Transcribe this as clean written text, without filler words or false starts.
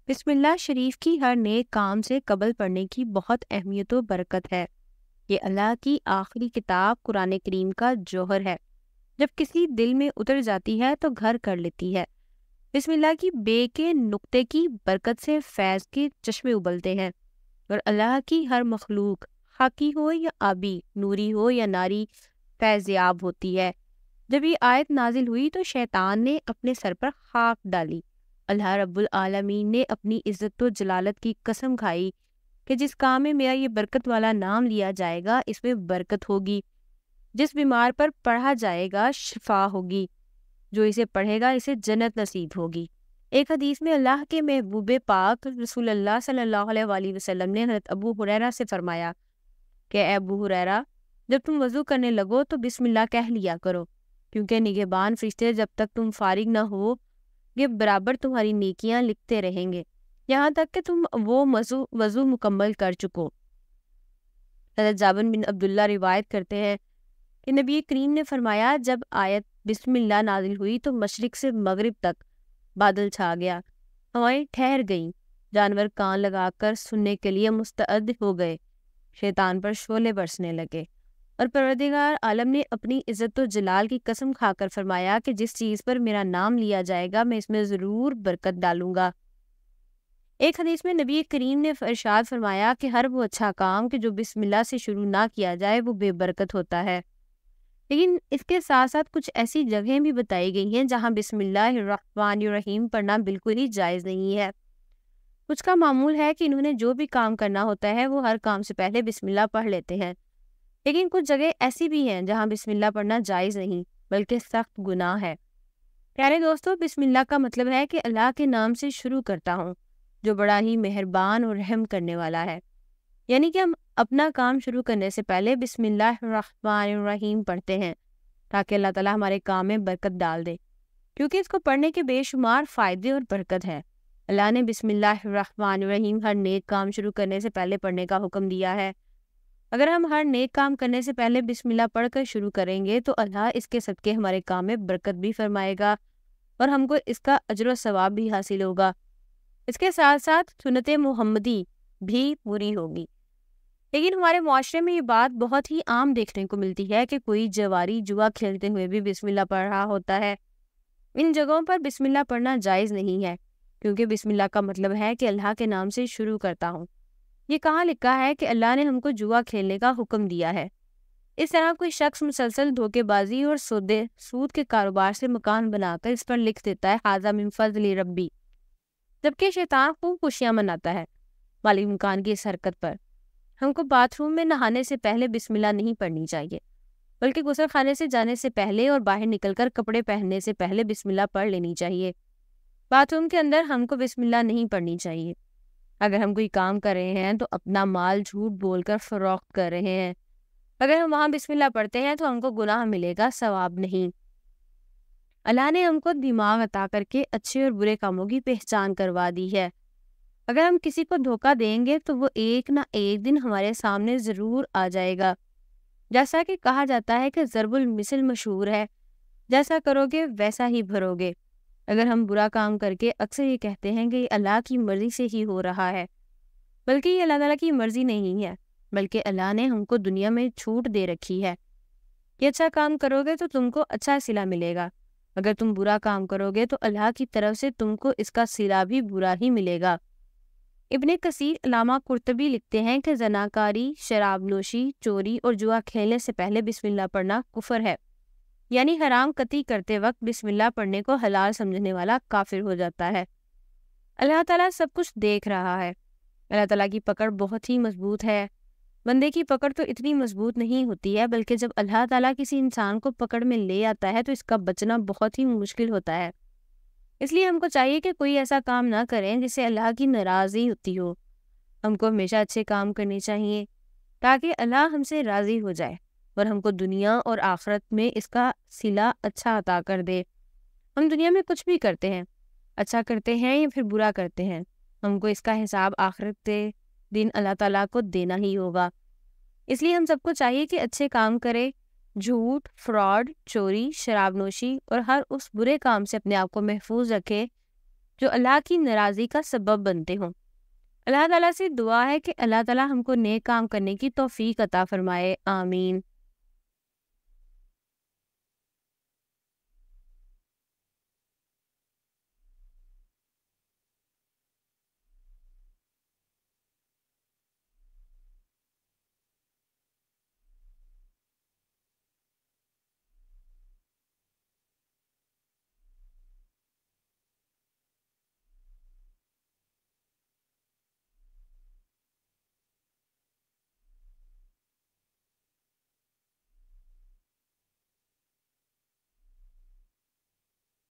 بسم اللہ شریف کی ہر نیک کام سے قبل پڑھنے کی بہت اہمیت و برکت ہے۔ یہ اللہ کی آخری کتاب قرآن کریم کا جوہر ہے۔ جب کسی دل میں اتر جاتی ہے تو گھر کر لیتی ہے۔ بسم اللہ کی بے کے نقطے کی برکت سے فیض کے چشمے ابلتے ہیں اور اللہ کی ہر مخلوق خاکی ہو یا آبی، نوری ہو یا ناری، فیض یاب ہوتی ہے۔ جب یہ آیت نازل ہوئی تو شیطان نے اپنے سر پر خاک ڈالی۔ اللہ رب العالمین نے اپنی عزت و جلالت کی قسم کھائی کہ جس کام میں میرا یہ برکت والا نام لیا جائے گا اس میں برکت ہوگی، جس بیمار پر پڑھا جائے گا شفا ہوگی، جو اسے پڑھے گا اسے جنت نصیب ہوگی۔ ایک حدیث میں اللہ کے محبوب پاک رسول اللہ صلی اللہ علیہ وآلہ وسلم نے حضرت ابو ہریرہ سے فرمایا کہ اے ابو ہریرہ، جب تم وضو کرنے لگو تو بسم اللہ کہہ لیا کرو، کیونکہ نگہبان فرشتے جب تک تم فارغ نہ ہو یہ برابر تمہاری نیکیاں لکھتے رہیں گے یہاں تک کہ تم وہ وضو مکمل کر چکو۔ حضرت جابر بن عبداللہ روایت کرتے ہیں کہ نبی کریم نے فرمایا جب آیت بسم اللہ نازل ہوئی تو مشرق سے مغرب تک بادل چھا گیا، ہوائیں ٹھہر گئیں، جانور کان لگا کر سننے کے لیے مستعد ہو گئے، شیطان پر شعلے برسنے لگے، اور پروردگار عالم نے اپنی عزت و جلال کی قسم کھا کر فرمایا کہ جس چیز پر میرا نام لیا جائے گا میں اس میں ضرور برکت ڈالوں گا۔ ایک حدیث میں نبی کریم نے ارشاد فرمایا کہ ہر وہ اچھا کام کہ جو بسم اللہ سے شروع نہ کیا جائے وہ بے برکت ہوتا ہے۔ لیکن اس کے ساتھ ساتھ کچھ ایسی جگہیں بھی بتائی گئی ہیں جہاں بسم اللہ الرحمن الرحیم پڑھنا بالکل ہی جائز نہیں ہے۔ کچھ کا معمول ہے کہ انہوں نے جو بھی کام کرنا ہوتا ہے وہ ہر کام سے پہلے بسم اللہ پڑھ لیتے ہیں، لیکن کچھ جگہ ایسی بھی ہیں جہاں بسم اللہ پڑھنا جائز نہیں بلکہ سخت گناہ ہے۔ پیارے دوستو، بسم اللہ کا مطلب ہے کہ اللہ کے نام سے شروع کرتا ہوں جو بڑا ہی مہربان اور رحم کرنے والا ہے، یعنی کہ ہم اپنا کام شروع کرنے سے پہلے بسم اللہ الرحمن الرحیم پڑھتے ہیں تاکہ اللہ تعالیٰ ہمارے کام میں برکت ڈال دے، کیونکہ اس کو پڑھنے کے بے شمار فائدے اور برکت ہے۔ اللہ نے بسم اللہ الرحمن الرحیم ہر نیک کام شروع کرنے سے پہلے پڑھنے کا حکم دیا ہے۔ اگر ہم ہر نیک کام کرنے سے پہلے بسم اللہ پڑھ کر شروع کریں گے تو اللہ اس کے صدقے ہمارے کام میں برکت بھی فرمائے گا اور ہم کو اس کا اجر و ثواب بھی حاصل ہوگا۔ اس کے ساتھ ساتھ سنت محمدی بھی پوری ہوگی۔ لیکن ہمارے معاشرے میں یہ بات بہت ہی عام دیکھنے کو ملتی ہے کہ کوئی جواری جوا کھیلتے ہوئے بھی بسم اللہ پڑھ رہا ہوتا ہے۔ ان جگہوں پر بسم اللہ پڑھنا جائز نہیں ہے، کیونکہ بسم اللہ کا مطلب ہے کہ اللہ کے نام سے شروع کرتا ہوں۔ یہ کہاں لکھا ہے کہ اللہ نے ہم کو جوا کھیلنے کا حکم دیا ہے؟ اس طرح کوئی شخص مسلسل دھوکے بازی اور سود کے کاروبار سے مکان بنا کر اس پر لکھ دیتا ہے ھذا من فضل ربی، جبکہ شیطان خوب خوشیاں مناتا ہے مالک مکان کی اس حرکت پر۔ ہم کو باتھ روم میں نہانے سے پہلے بسم اللہ نہیں پڑھنی چاہیے، بلکہ غسل خانے سے جانے سے پہلے اور باہر نکل کر کپڑے پہننے سے پہلے بسم اللہ پڑھ لینی چاہیے۔ باتھ روم کے اندر ہم کو بسم اللہ نہیں پڑھنی چاہیے۔ اگر ہم کوئی کام کر رہے ہیں تو اپنا مال جھوٹ بول کر فروخت کر رہے ہیں، اگر ہم وہاں بسم اللہ پڑھتے ہیں تو ہم کو گناہ ملے گا، ثواب نہیں۔ اللہ نے ہم کو دماغ عطا کر کے اچھے اور برے کاموں کی پہچان کروا دی ہے۔ اگر ہم کسی کو دھوکہ دیں گے تو وہ ایک نہ ایک دن ہمارے سامنے ضرور آ جائے گا۔ جیسا کہ کہا جاتا ہے کہ ضرب المثل مشہور ہے، جیسا کرو گے ویسا ہی بھرو گے۔ اگر ہم برا کام کر کے اکثر یہ کہتے ہیں کہ یہ اللہ کی مرضی سے ہی ہو رہا ہے، بلکہ یہ اللہ تعالیٰ کی مرضی نہیں ہے، بلکہ اللہ نے ہم کو دنیا میں چھوٹ دے رکھی ہے۔ یہ اچھا کام کرو گے تو تم کو اچھا صلہ ملے گا، اگر تم برا کام کرو گے تو اللہ کی طرف سے تم کو اس کا صلہ بھی برا ہی ملے گا۔ ابن کثیر علامہ قرطبی لکھتے ہیں کہ زناکاری، شراب نوشی، چوری اور جوا کھیلنے سے پہلے بسم اللہ پڑھنا کفر ہے، یعنی حرام قطعی کرتے وقت بسم اللہ پڑھنے کو حلال سمجھنے والا کافر ہو جاتا ہے۔ اللہ تعالیٰ سب کچھ دیکھ رہا ہے۔ اللہ تعالیٰ کی پکڑ بہت ہی مضبوط ہے۔ بندے کی پکڑ تو اتنی مضبوط نہیں ہوتی ہے، بلکہ جب اللہ تعالیٰ کسی انسان کو پکڑ میں لے آتا ہے تو اس کا بچنا بہت ہی مشکل ہوتا ہے۔ اس لیے ہم کو چاہیے کہ کوئی ایسا کام نہ کریں جس سے اللہ کی ناراضی ہوتی ہو۔ ہم کو ہمیشہ اچھے کام کرنے چاہیے تاکہ اللہ ہم سے راضی ہو جائے اور ہم کو دنیا اور آخرت میں اس کا صلہ اچھا عطا کر دے۔ ہم دنیا میں کچھ بھی کرتے ہیں، اچھا کرتے ہیں یا پھر برا کرتے ہیں، ہم کو اس کا حساب آخرت کے دن اللہ تعالیٰ کو دینا ہی ہوگا۔ اس لیے ہم سب کو چاہیے کہ اچھے کام کرے، جھوٹ، فراڈ، چوری، شراب نوشی اور ہر اس برے کام سے اپنے آپ کو محفوظ رکھے جو اللہ کی ناراضی کا سبب بنتے ہوں۔ اللہ تعالیٰ سے دعا ہے کہ اللہ تعالیٰ ہم کو نیک کام کرنے کی توفیق عطا فرمائے، آمین۔